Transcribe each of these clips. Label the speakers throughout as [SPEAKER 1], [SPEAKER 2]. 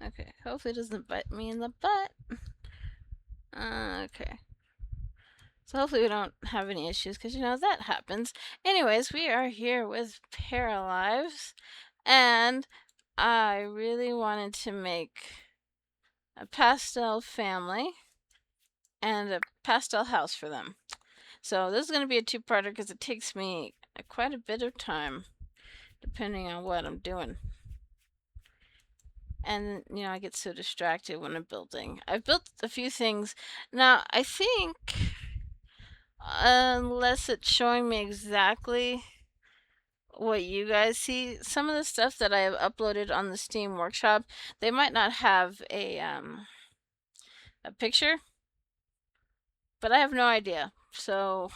[SPEAKER 1] Okay, hopefully it doesn't bite me in the butt. Okay. So hopefully we don't have any issues, because you know that happens. Anyways, we are here with Paralives, and I really wanted to make a pastel family and a pastel house for them. So this is going to be a two-parter because it takes me quite a bit of time depending on what I'm doing. And you know, I get so distracted when I'm building. I've built a few things. Now, I think unless it's showing me exactly what you guys see, some of the stuff that I have uploaded on the Steam Workshop, they might not have a picture, but I have no idea. So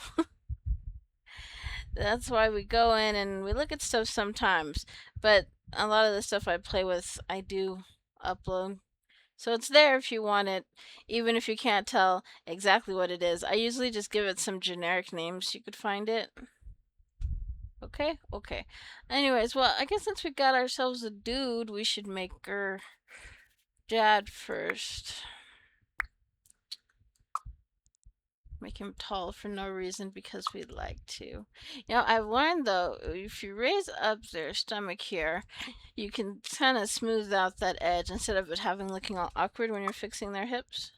[SPEAKER 1] that's why we go in and we look at stuff sometimes. But a lot of the stuff I play with, I do upload. So it's there if you want it, even if you can't tell exactly what it is. I usually just give it some generic names so you could find it. Okay? Okay. Anyways, well, I guess since we got ourselves a dude, we should make her dad first. Make him tall for no reason because we'd like to. You know, I've learned though, if you raise up their stomach here, you can kind of smooth out that edge instead of it having looking all awkward when you're fixing their hips.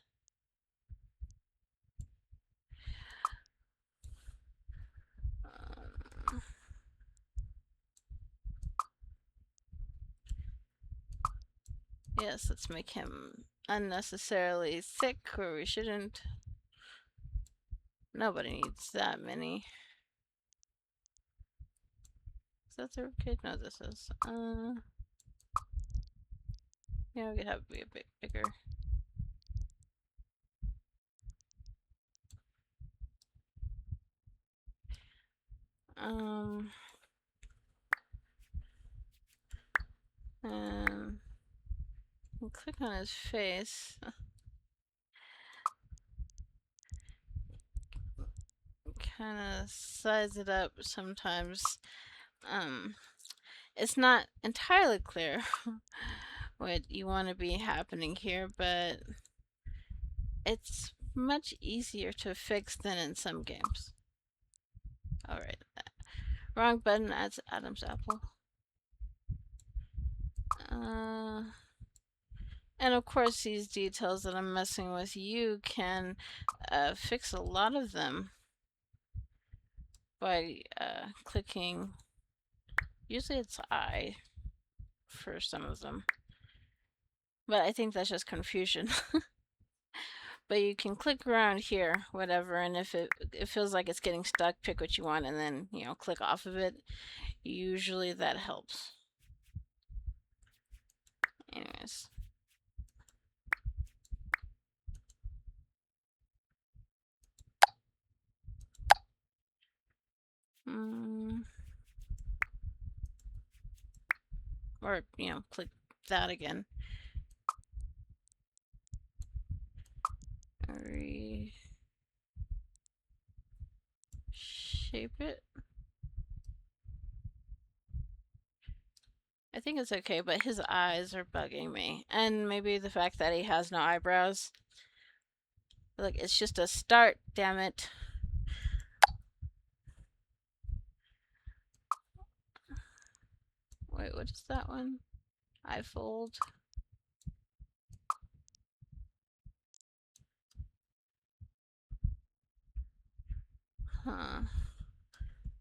[SPEAKER 1] Yes, let's make him unnecessarily thick where we shouldn't. Nobody needs that many. Is that the kid? No, this is. Yeah, we could have it be a bit bigger. Um, and click on his face. Kind of size it up sometimes. Um, it's not entirely clear what you want to be happening here, but it's much easier to fix than in some games. Alright. Wrong button adds Adam's apple. Uh, and of course, these details that I'm messing with, you can fix a lot of them by clicking. Usually it's I for some of them, but I think that's just confusion. But you can click around here, whatever, and if it feels like it's getting stuck, pick what you want and then, you know, click off of it. Usually that helps. Anyways. Or, you know, click that again. Reshape it. I think it's okay, but his eyes are bugging me. And maybe the fact that he has no eyebrows. Look, it's just a start, damn it. Wait, what is that one? I fold. Huh.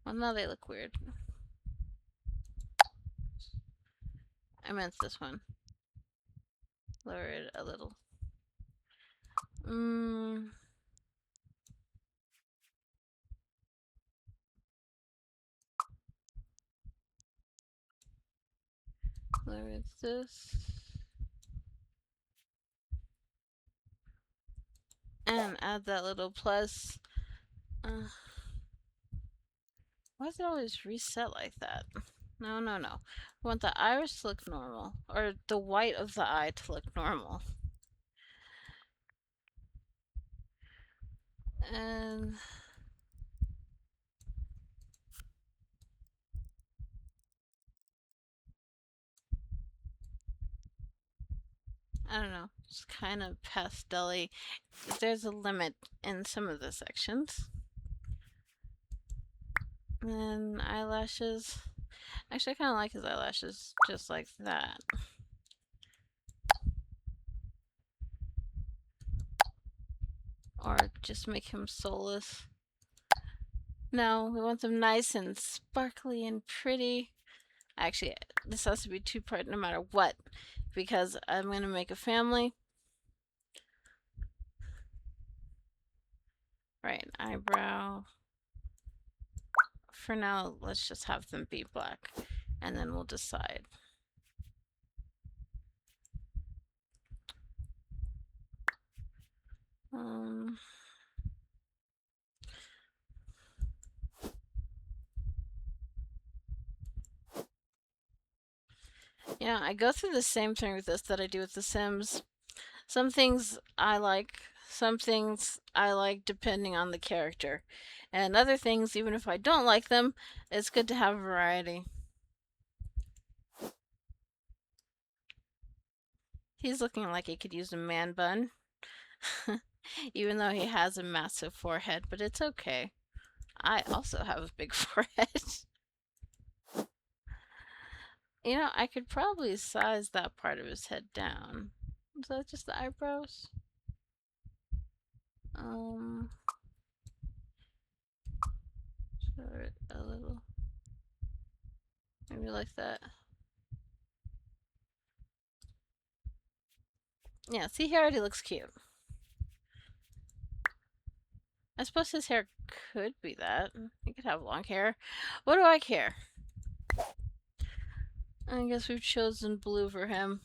[SPEAKER 1] Well, now they look weird. I meant this one. Lower it a little. Lower this. And add that little plus. Why does it always reset like that? No, no, no. We want the iris to look normal. Or the white of the eye to look normal. And I don't know, it's kind of pastel-y. There's a limit in some of the sections. And eyelashes. Actually, I kind of like his eyelashes just like that. Or just make him soulless. No, we want them nice and sparkly and pretty. Actually, this has to be two-part no matter what, because I'm going to make a family. Right, eyebrow. For now, let's just have them be black, and then we'll decide. Yeah, I go through the same thing with this that I do with The Sims. Some things I like, some things I like depending on the character. And other things, even if I don't like them, it's good to have variety. He's looking like he could use a man bun. Even though he has a massive forehead, but it's okay. I also have a big forehead. You know, I could probably size that part of his head down. Is that just the eyebrows? Short a little. Maybe like that. Yeah, see, he already looks cute. I suppose his hair could be that. He could have long hair. What do I care? I guess we've chosen blue for him.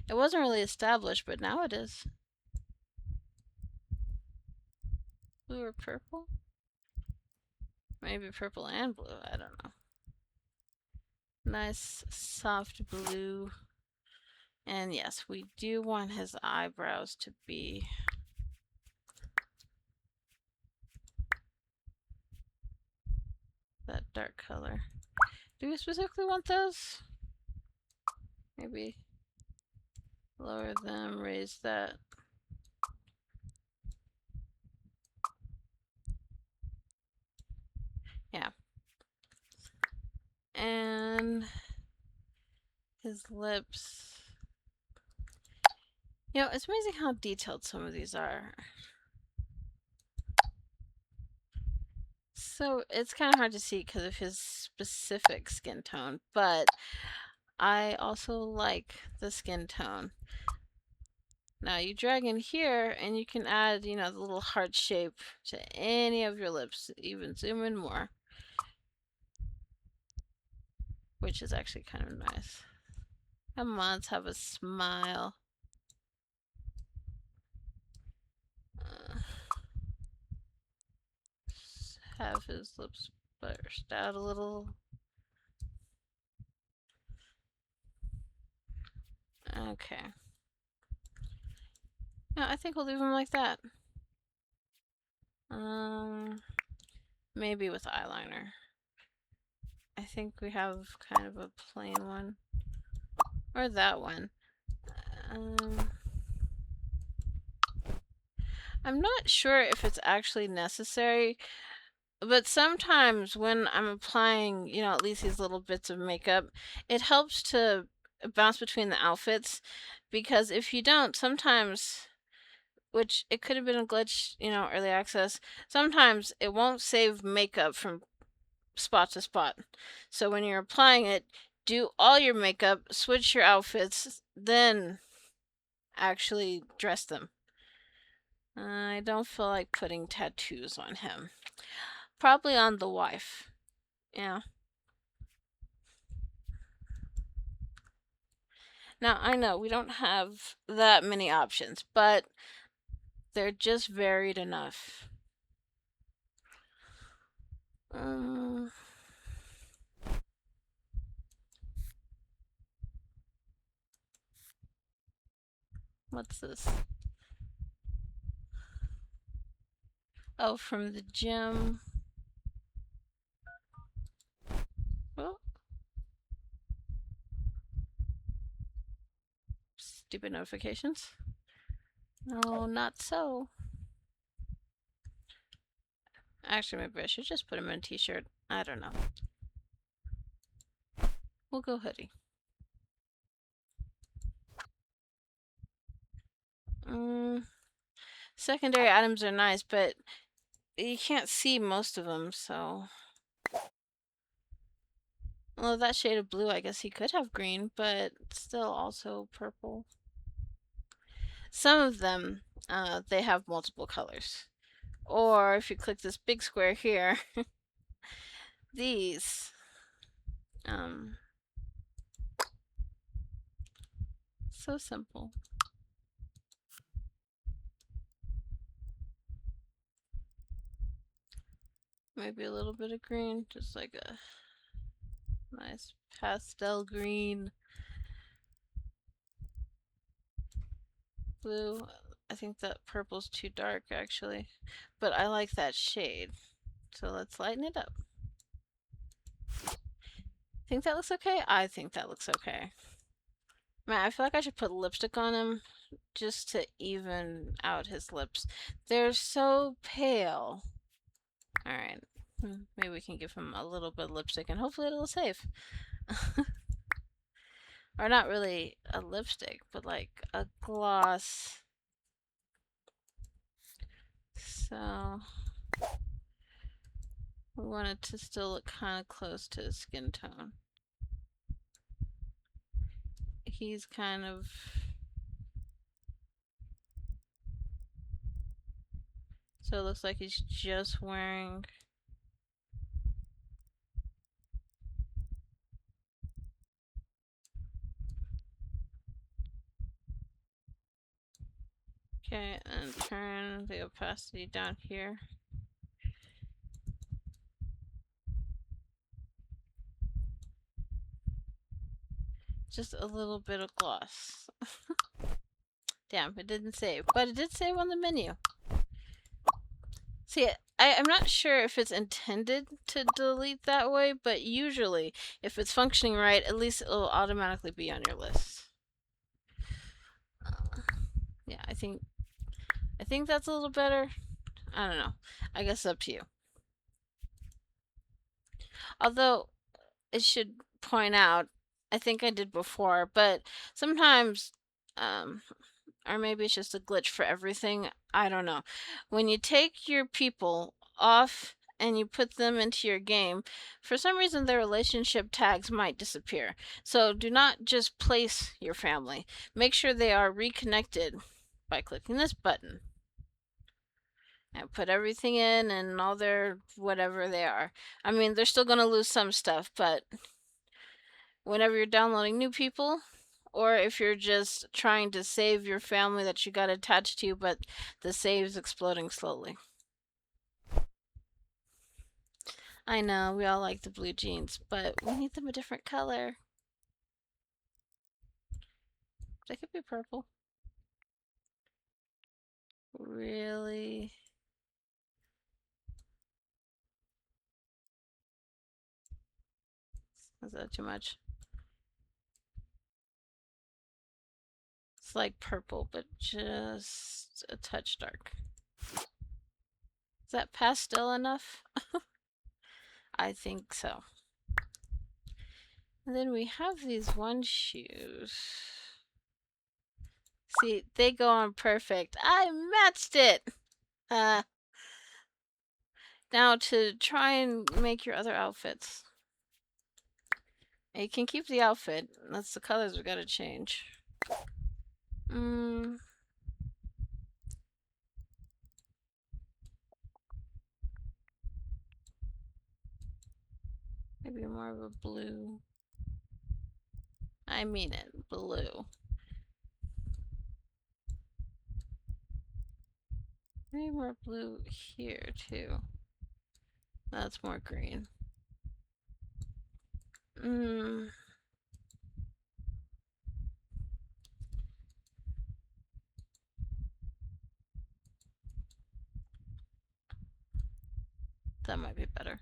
[SPEAKER 1] It wasn't really established, but now it is. Blue or purple? Maybe purple and blue. I don't know. Nice soft blue. And yes, we do want his eyebrows to be that dark color. Do we specifically want those? Maybe lower them, raise that. Yeah. And his lips. You know, it's amazing how detailed some of these are. So it's kind of hard to see because of his specific skin tone, but I also like the skin tone. Now you drag in here and you can add, you know, the little heart shape to any of your lips, even zoom in more, which is actually kind of nice. Come on, let's have a smile. Have his lips burst out a little. Okay. Yeah, I think we'll leave him like that. Maybe with eyeliner. I think we have kind of a plain one. Or that one. I'm not sure if it's actually necessary, but sometimes when I'm applying, you know, at least these little bits of makeup, it helps to bounce between the outfits, because if you don't, sometimes, which it could have been a glitch, you know, early access, sometimes it won't save makeup from spot to spot. So when you're applying it, do all your makeup, switch your outfits, then actually dress them. I don't feel like putting tattoos on him. Probably on the wife. Yeah. Now, I know we don't have that many options, but they're just varied enough. What's this? Oh, from the gym. Oh. stupid notifications. No, not so. Actually, maybe I should just put him in a t-shirt. I don't know. We'll go hoodie. Secondary items are nice, but you can't see most of them, so... Well, that shade of blue, I guess he could have green, but still also purple. Some of them, they have multiple colors. Or if you click this big square here, these, so simple. Maybe a little bit of green, just like a nice pastel green. Blue. I think that purple's too dark, actually. But I like that shade. So let's lighten it up. Think that looks okay? I think that looks okay. Man, I feel like I should put lipstick on him just to even out his lips. They're so pale. Alright. Maybe we can give him a little bit of lipstick and hopefully it'll save. Or not really a lipstick, but like a gloss. So we want it to still look kind of close to his skin tone. He's kind of... So it looks like he's just wearing... Okay, and turn the opacity down here. Just a little bit of gloss. Damn, it didn't save. But it did save on the menu. See, I'm not sure if it's intended to delete that way, but usually, if it's functioning right, at least it'll automatically be on your list. Yeah, I think that's a little better. I don't know. I guess it's up to you. Although, it should point out, I think I did before, but sometimes, or maybe it's just a glitch for everything. I don't know. When you take your people off and you put them into your game, for some reason their relationship tags might disappear. So do not just place your family. Make sure they are reconnected by clicking this button. And put everything in and all their whatever they are. I mean, they're still going to lose some stuff, but whenever you're downloading new people, or if you're just trying to save your family that you got attached to, but the save's exploding slowly. I know, we all like the blue jeans, but we need them a different color. They could be purple. Really? Is that too much? It's like purple, but just a touch dark. Is that pastel enough? I think so. And then we have these one shoes. See, they go on perfect. I matched it! Now to try and make your other outfits. You can keep the outfit. That's the colors we gotta change. Maybe more of a blue. I mean it, blue. Maybe more blue here too. That's more green. That might be better.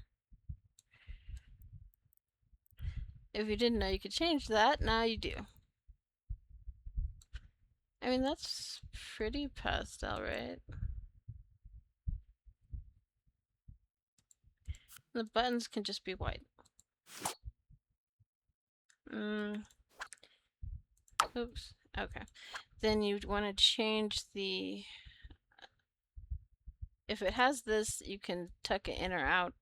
[SPEAKER 1] If you didn't know you could change that, now you do. I mean, that's pretty pastel, right? The buttons can just be white. Oops. Okay. Then you'd want to change the... If it has this, you can tuck it in or out.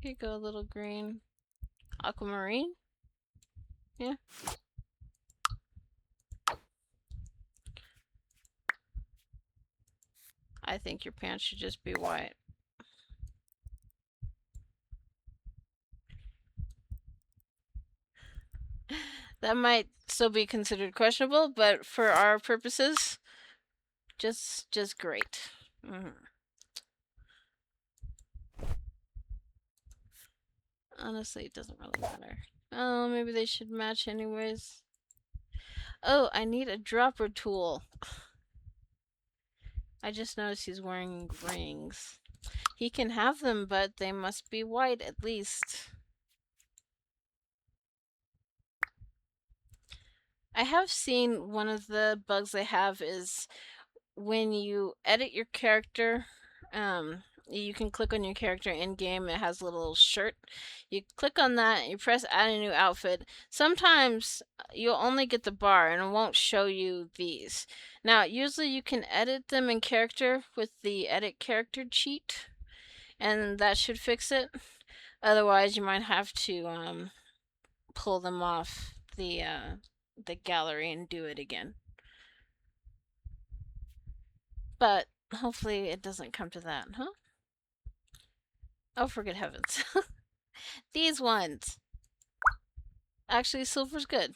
[SPEAKER 1] Here you go, a little green. Aquamarine? Yeah. I think your pants should just be white. That might still be considered questionable, but for our purposes, just great. Honestly, it doesn't really matter. Oh, maybe they should match anyways. Oh, I need a dropper tool. I just noticed he's wearing rings. He can have them, but they must be white at least. I have seen one of the bugs they have is when you edit your character, you can click on your character in game. It has a little shirt. You click on that, you press add a new outfit. Sometimes you'll only get the bar and it won't show you these. Now, usually you can edit them in character with the edit character cheat, and that should fix it. Otherwise, you might have to pull them off the gallery and do it again. But hopefully it doesn't come to that, huh? Oh, for good heavens. These ones. Actually, silver's good.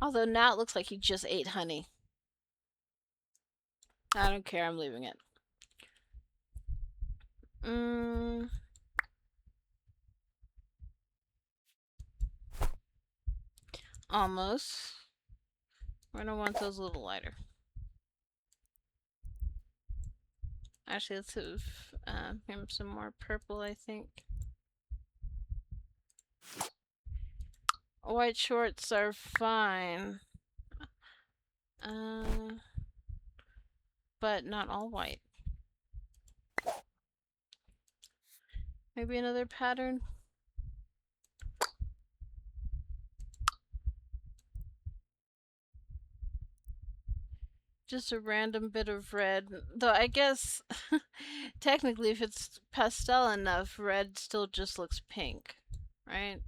[SPEAKER 1] Although now it looks like he just ate honey. I don't care, I'm leaving it. Almost. We're gonna want those a little lighter. Actually, let's have him some more purple, I think. White shorts are fine. But not all white. Maybe another pattern? Just a random bit of red. Though I guess technically if it's pastel enough, red still just looks pink, right?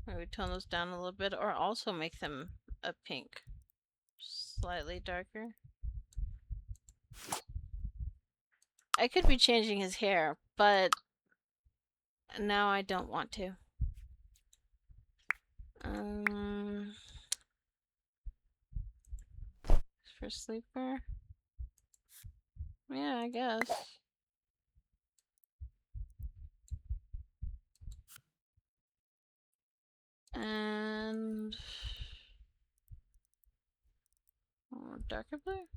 [SPEAKER 1] Maybe tone those down a little bit or also make them a pink. Slightly darker. I could be changing his hair, but now I don't want to. For sleeper? Yeah, I guess. And more darker blue?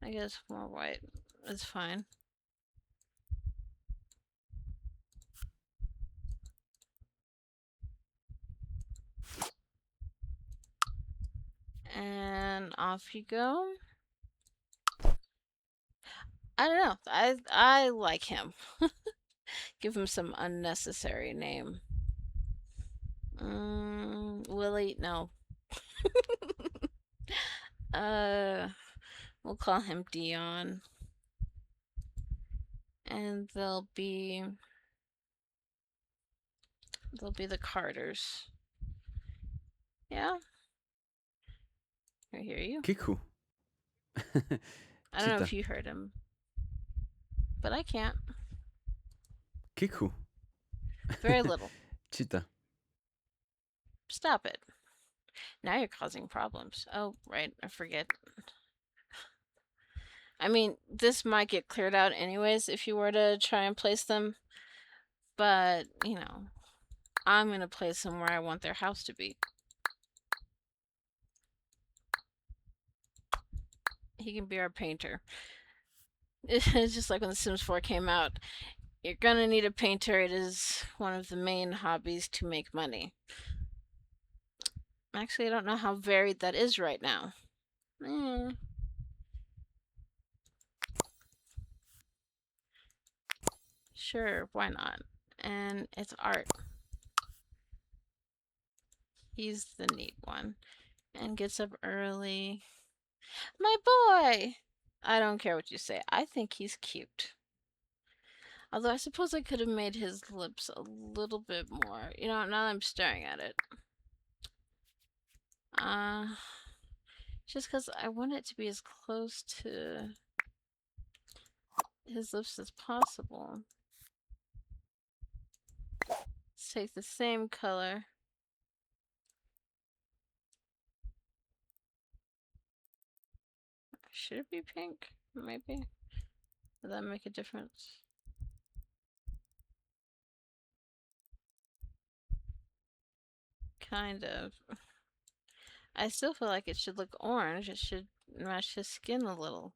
[SPEAKER 1] I guess more white is fine. And off you go. I don't know. I like him. Give him some unnecessary name. Willie, no. We'll call him Dion. And they'll be the Carters. Yeah? I hear you.
[SPEAKER 2] Kiku.
[SPEAKER 1] I don't know if you heard him. But I can't.
[SPEAKER 2] Kiku.
[SPEAKER 1] Very little.
[SPEAKER 2] Cheetah.
[SPEAKER 1] Stop it. Now you're causing problems. Oh, right. I forget. I mean, this might get cleared out anyways if you were to try and place them. But, you know, I'm going to place them where I want their house to be. He can be our painter. It's just like when The Sims 4 came out. You're gonna need a painter. It is one of the main hobbies to make money. Actually, I don't know how varied that is right now. Eh, sure, why not? And it's art. He's the neat one. And gets up early. My boy! I don't care what you say. I think he's cute. Although I suppose I could have made his lips a little bit more. You know, now that I'm staring at it. Uh, just because I want it to be as close to his lips as possible. Let's take the same color. Should it be pink? Maybe. Does that make a difference? Kind of. I still feel like it should look orange. It should match his skin a little.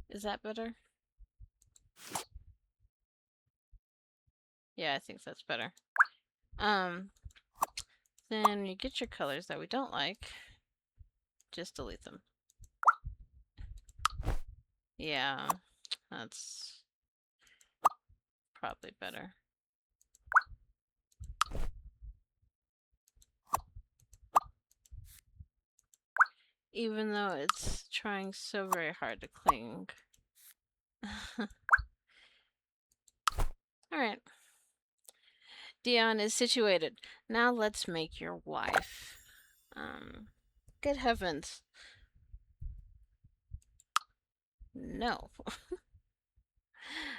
[SPEAKER 1] Is that better? Yeah, I think that's better. Then you get your colors that we don't like. Just delete them. Yeah, that's probably better. Even though it's trying so very hard to cling. Alright. Dion is situated. Now let's make your wife. Good heavens. No.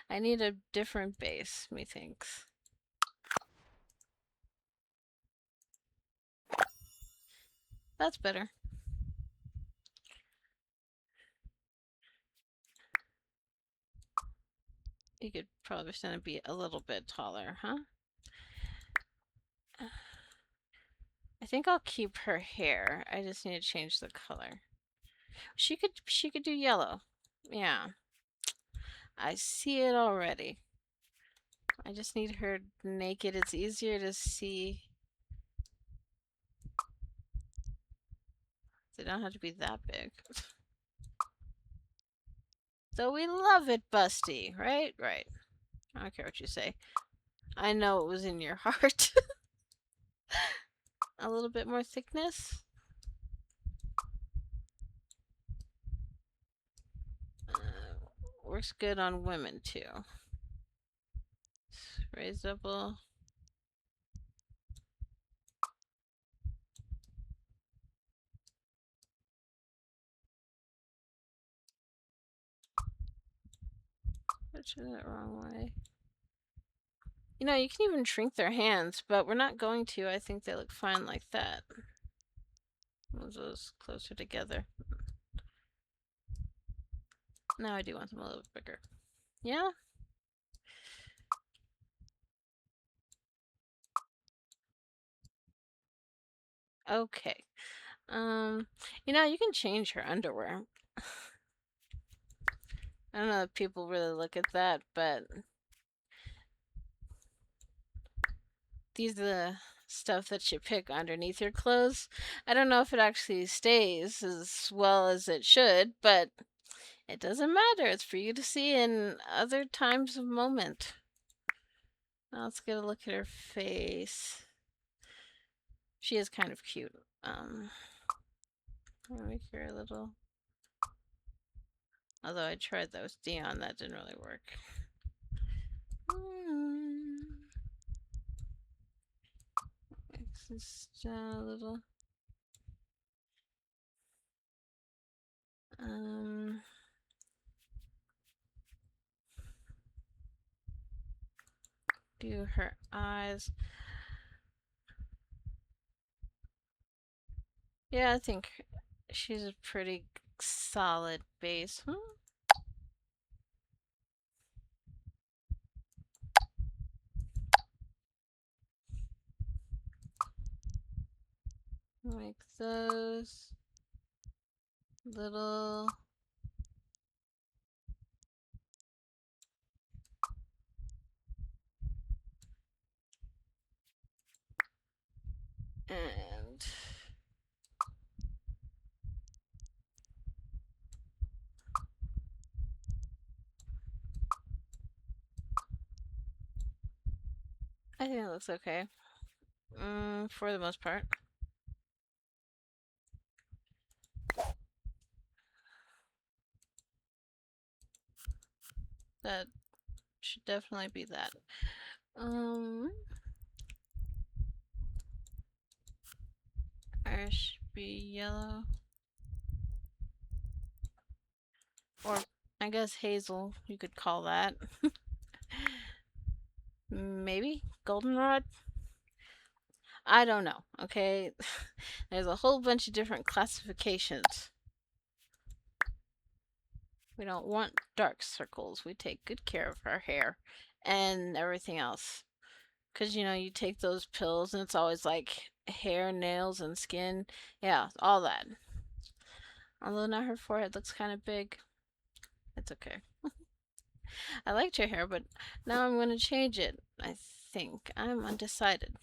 [SPEAKER 1] I need a different base, methinks. That's better. You could probably stand to be a little bit taller, huh? I think I'll keep her hair. I just need to change the color. She could do yellow. Yeah. I see it already. I just need her naked. It's easier to see. They don't have to be that big. So we love it, Busty, right? Right. I don't care what you say. I know it was in your heart. A little bit more thickness. Works good on women too. Raise double. Which is it wrong way? You know, you can even shrink their hands, but we're not going to. I think they look fine like that. Move those closer together. Now I do want them a little bit bigger. Yeah? Okay. You know, you can change her underwear. I don't know if people really look at that, but these are the stuff that you pick underneath your clothes. I don't know if it actually stays as well as it should, but it doesn't matter. It's for you to see in other times of moment. Now let's get a look at her face. She is kind of cute. I'll make her a little. Although I tried that with Dion, that didn't really work. Just a little. Do her eyes. Yeah, I think she's a pretty solid base. Make those little And I think it looks okay. For the most part. That should definitely be that. Or should be yellow. Or I guess hazel, you could call that. Maybe goldenrod? I don't know, okay? There's a whole bunch of different classifications. We don't want dark circles. We take good care of our hair and everything else. Because, you take those pills and it's always like hair, nails, and skin. Yeah, all that. Although now her forehead looks kind of big. It's okay. I liked your hair, but now I'm going to change it. I think. I'm undecided.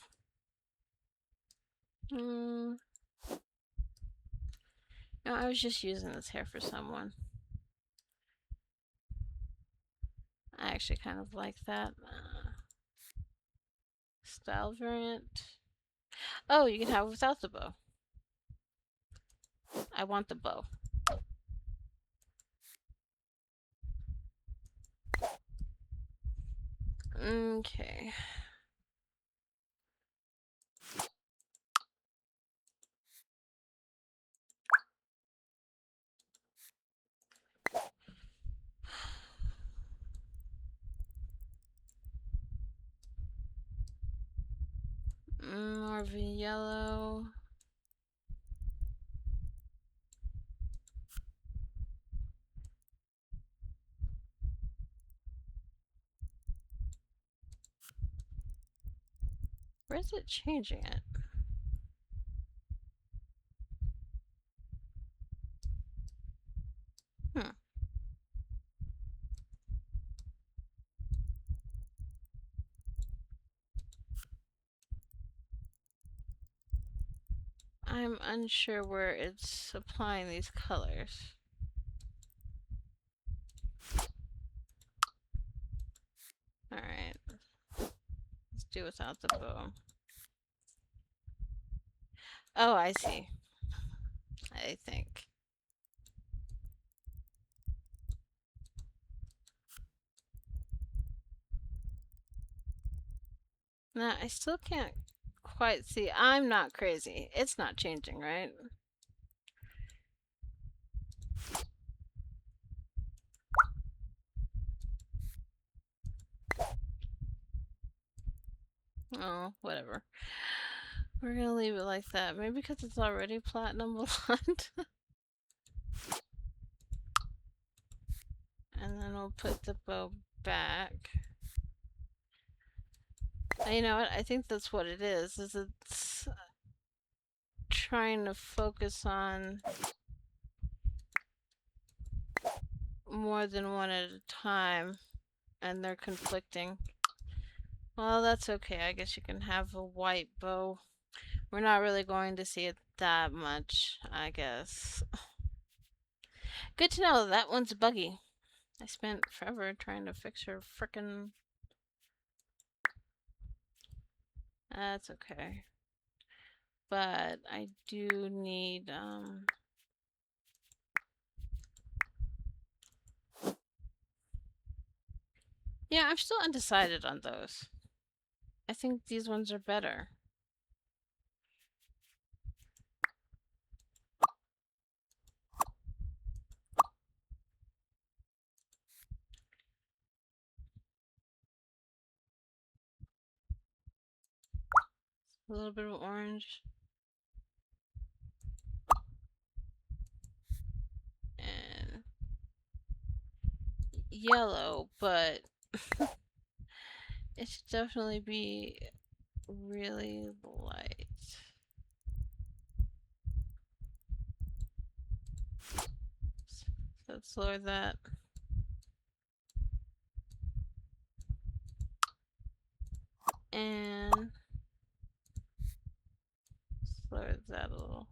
[SPEAKER 1] No, I was just using this hair for someone. I actually kind of like that. Style variant. Oh, you can have it without the bow. I want the bow. Okay. More of a yellow. Where is it changing it? Hmm. I'm unsure where it's applying these colors. Alright. Let's do without the bow. Oh, I see. I think. Nah, I still can't quite see. I'm not crazy. It's not changing, right? Oh, whatever. We're gonna leave it like that. Maybe because it's already platinum blonde. And then we'll put the bow back. You know what? I think that's what it is it's trying to focus on more than one at a time, and they're conflicting. Well, that's okay. I guess you can have a white bow. We're not really going to see it that much, I guess. Good to know that one's buggy. I spent forever trying to fix her frickin'. That's okay. But I do need, Yeah, I'm still undecided on those. I think these ones are better. A little bit of orange. And yellow, but it should definitely be really light. So let's lower that. And lower that a little.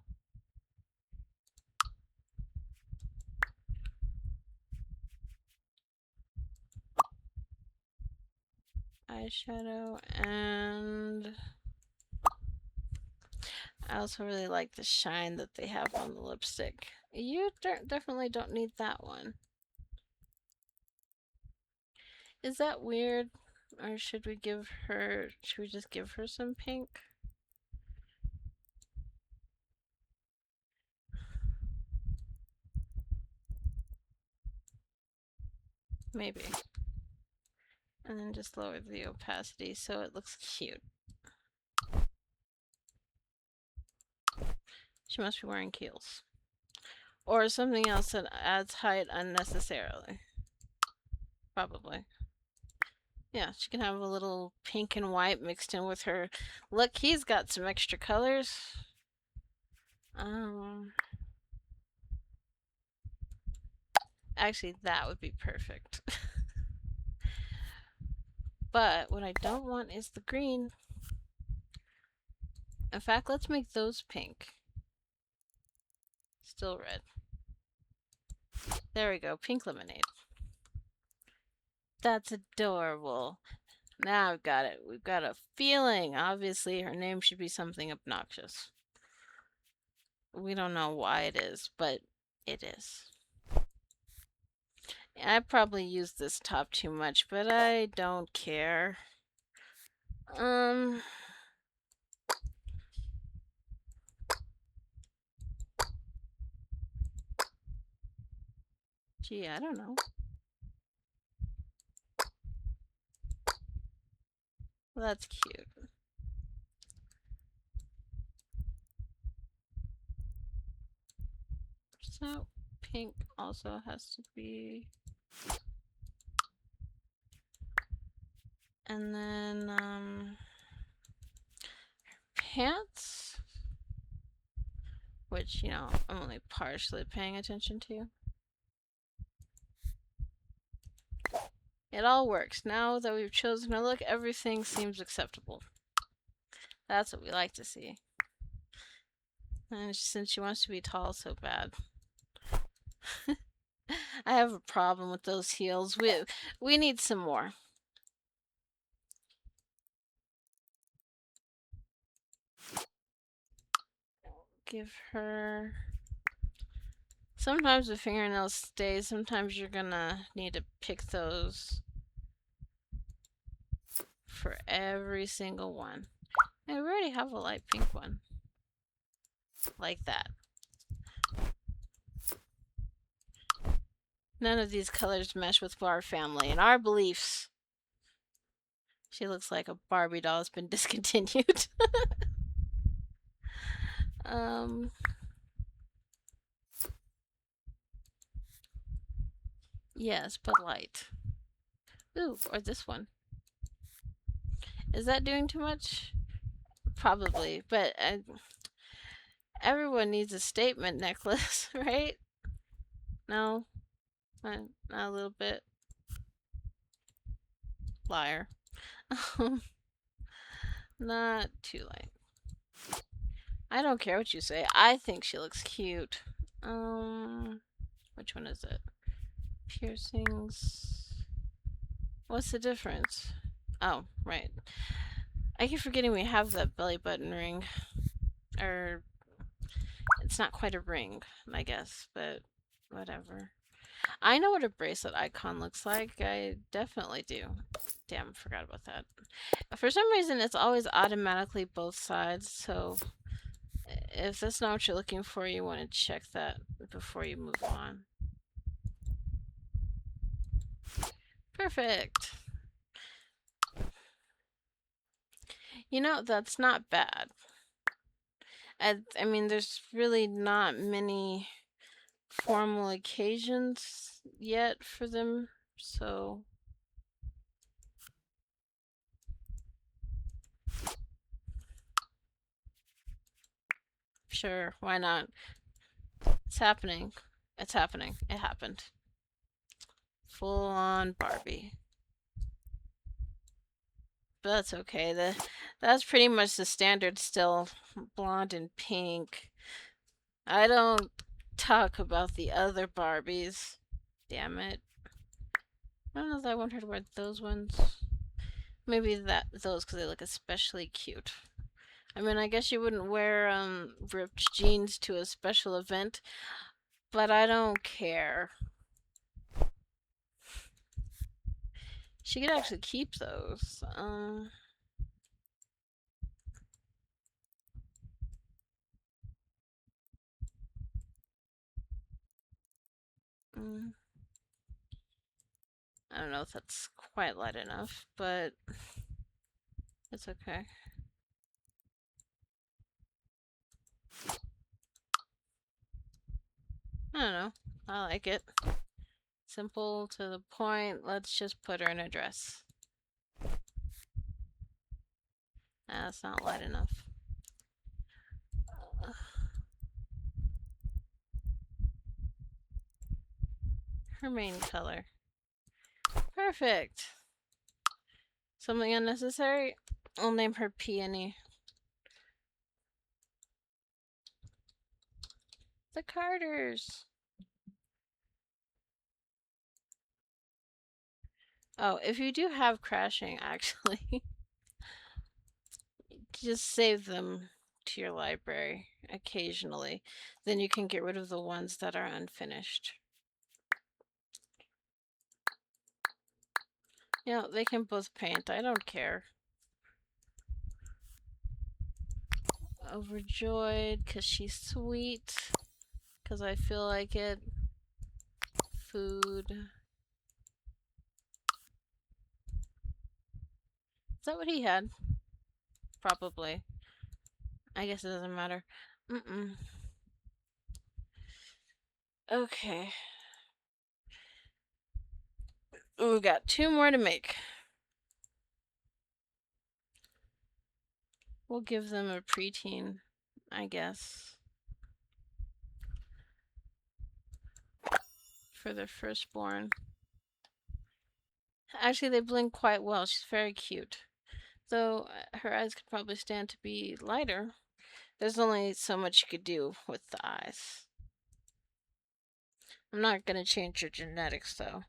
[SPEAKER 1] Eyeshadow, and I also really like the shine that they have on the lipstick. You definitely don't need that one. Is that weird? Or should we just give her some pink? Maybe. And then just lower the opacity so it looks cute. She must be wearing heels. Or something else that adds height unnecessarily. Probably. Yeah, she can have a little pink and white mixed in with her. Look, he's got some extra colors. Actually, that would be perfect. But what I don't want is the green. In fact, let's make those pink. Still red. There we go, pink lemonade. That's adorable. Now I've got it. We've got a feeling. Obviously, her name should be something obnoxious. We don't know why it is, but it is. I probably used this top too much, but I don't care. Gee, I don't know. Well, that's cute. So, pink also has to be. And then, pants, which, you know, I'm only partially paying attention to. It all works. Now that we've chosen a look, everything seems acceptable. That's what we like to see. And since she wants to be tall so bad. I have a problem with those heels. We need some more. Give her... Sometimes the fingernails stay. Sometimes you're gonna need to pick those for every single one. And we already have a light pink one. Like that. None of these colors mesh with our family and our beliefs. She looks like a Barbie doll that's been discontinued. Yes, but light. Ooh, or this one. Is that doing too much? Probably, but everyone needs a statement necklace, right? No? Not a little bit. Liar. Not too light. I don't care what you say. I think she looks cute. Which one is it? Piercings. What's the difference? Oh, right. I keep forgetting we have that belly button ring. Or, it's not quite a ring, I guess, but whatever. I know what a bracelet icon looks like. I definitely do. Damn, forgot about that. For some reason, it's always automatically both sides, so if that's not what you're looking for, you want to check that before you move on. Perfect. You know, that's not bad. I mean, there's really not many formal occasions yet for them, so... Sure, why not? It's happening. It's happening. It happened. Full on Barbie. but that's okay. That's pretty much the standard still, blonde and pink. I don't talk about the other Barbies. Damn it. I don't know if I want her to wear those ones. Maybe those because they look especially cute. I mean, I guess you wouldn't wear ripped jeans to a special event, but I don't care. She could actually keep those. Mm, I don't know if that's quite light enough, but it's okay. I don't know. I like it. Simple to the point. Let's just put her in a dress. That's not light enough. Her main color. Perfect. Something unnecessary? I'll name her Peony. The Carters. Oh, if you do have crashing, actually, just save them to your library occasionally. Then you can get rid of the ones that are unfinished. You know, they can both paint. I don't care. Overjoyed because she's sweet. Because I feel like it. Food. Is that what he had? Probably. I guess it doesn't matter. Okay. Ooh, we got two more to make. We'll give them a preteen, I guess. For their firstborn. Actually, they blend quite well. She's very cute. Though her eyes could probably stand to be lighter. There's only so much you could do with the eyes. I'm not gonna change her genetics though.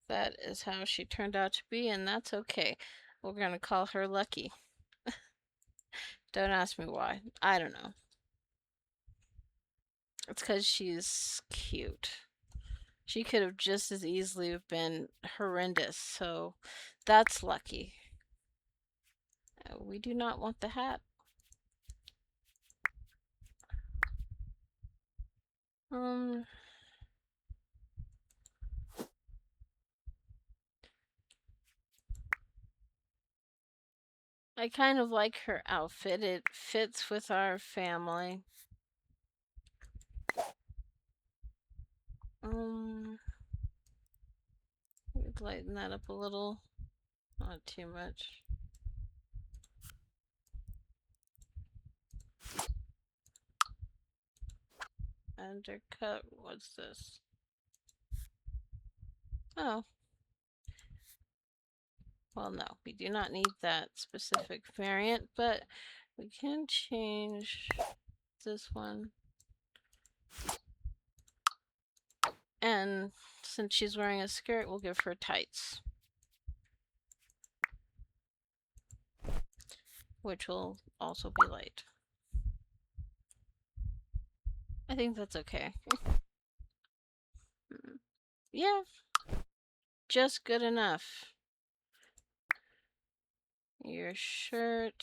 [SPEAKER 1] That is how she turned out to be, and that's okay. We're gonna call her Lucky. Don't ask me why. I don't know. It's because she's cute. She could have just as easily been horrendous, so that's Lucky. We do not want the hat. I kind of like her outfit. It fits with our family. We'd lighten that up a little. Not too much. Undercut. What's this? Oh. Well, no, we do not need that specific variant, but we can change this one. And since she's wearing a skirt, we'll give her tights. Which will also be light. I think that's okay. Yeah. Just good enough. Your shirt.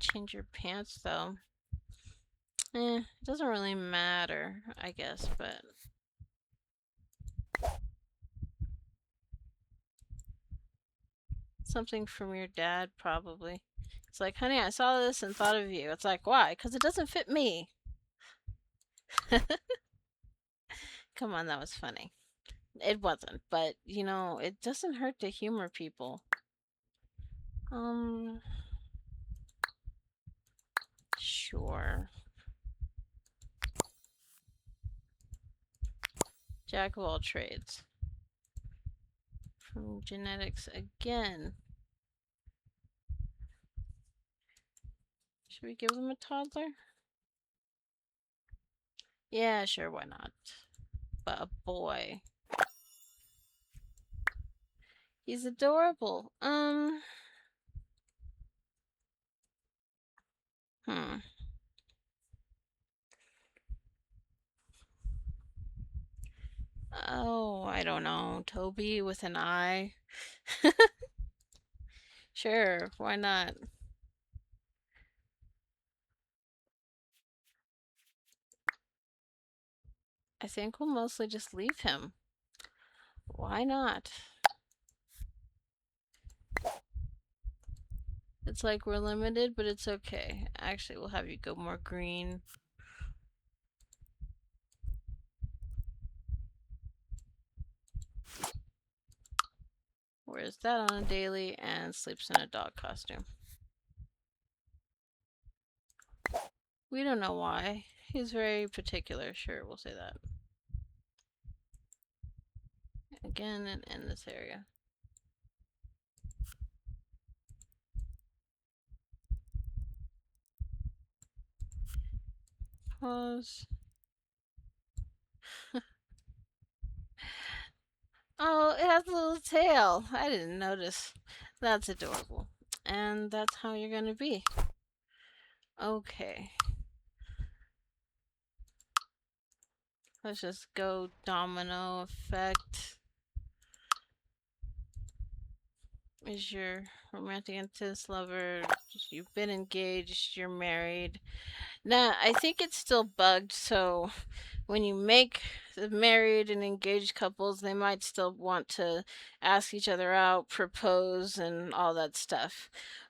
[SPEAKER 1] Change your pants though. It doesn't really matter, I guess, but something from your dad probably. It's like, honey, I saw this and thought of you. It's like, why? Because it doesn't fit me. Come on, that was funny. It wasn't, but you know, it doesn't hurt to humor people. Sure. Jack of all trades. From genetics again. Should we give him a toddler? Yeah, sure, why not? But a boy. He's adorable. Hmm. Oh, I don't know. Toby with an I. Sure, why not? I think we'll mostly just leave him. Why not? It's like we're limited, but it's okay. Actually, we'll have you go more green. Wears that on a daily and sleeps in a dog costume. We don't know why. He's very particular. Sure, we'll say that. Again, and in this area. Pause. Oh, it has a little tail. I didn't notice. That's adorable. And that's how you're gonna be. Okay. Let's just go domino effect. Is your romantic interest lover? You've been engaged, you're married. Now, I think it's still bugged, so when you make the married and engaged couples, they might still want to ask each other out, propose, and all that stuff.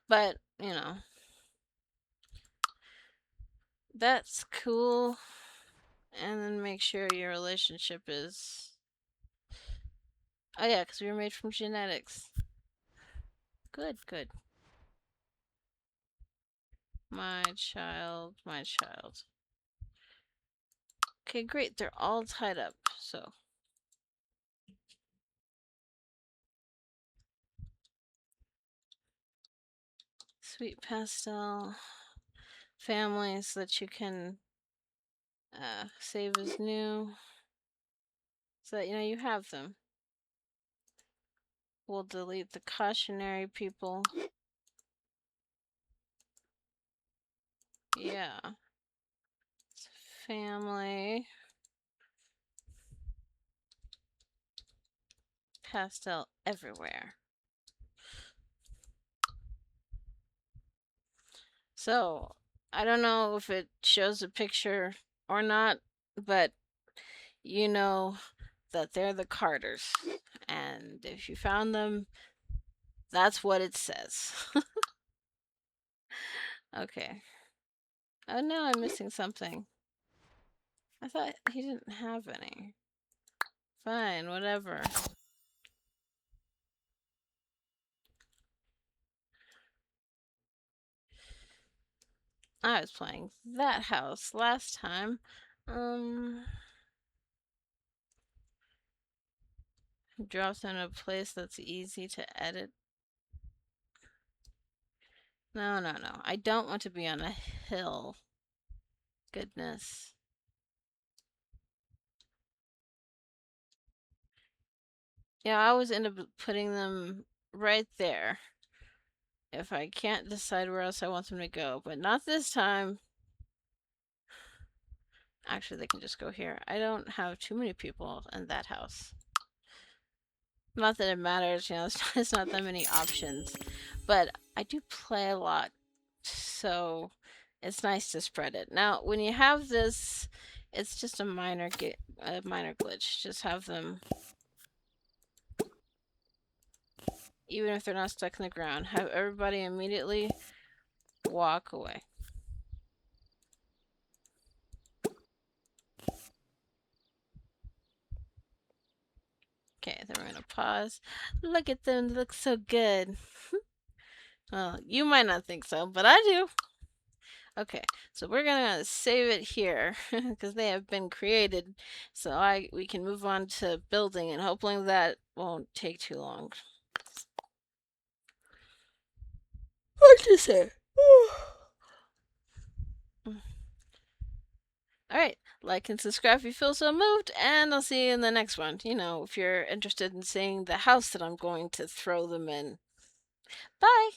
[SPEAKER 1] But, that's cool. And then make sure your relationship is. Oh, yeah, because we were made from genetics. Good, good. My child, my child. Okay, great. They're all tied up, so. Sweet pastel family so that you can save as new. So that you have them. We'll delete the cautionary people. Yeah. Family. Pastel everywhere. So, I don't know if it shows a picture or not, but you know that they're the Carters. And if you found them, that's what it says. Okay. Oh no, I'm missing something. I thought he didn't have any. Fine, whatever. I was playing that house last time. Drops in a place that's easy to edit. No, no, no. I don't want to be on a hill. Goodness. Yeah, I always end up putting them right there. If I can't decide where else I want them to go. But not this time. Actually, they can just go here. I don't have too many people in that house. Not that it matters, it's not that many options. But I do play a lot. So it's nice to spread it. Now, when you have this, it's just a minor glitch. Just have them, even if they're not stuck in the ground, have everybody immediately walk away. Okay, then we're gonna pause. Look at them, they look so good. Well, you might not think so, but I do. Okay, so we're gonna save it here because they have been created, so we can move on to building, and hopefully that won't take too long. What to say? All right, like and subscribe if you feel so moved, and I'll see you in the next one. If you're interested in seeing the house that I'm going to throw them in. Bye!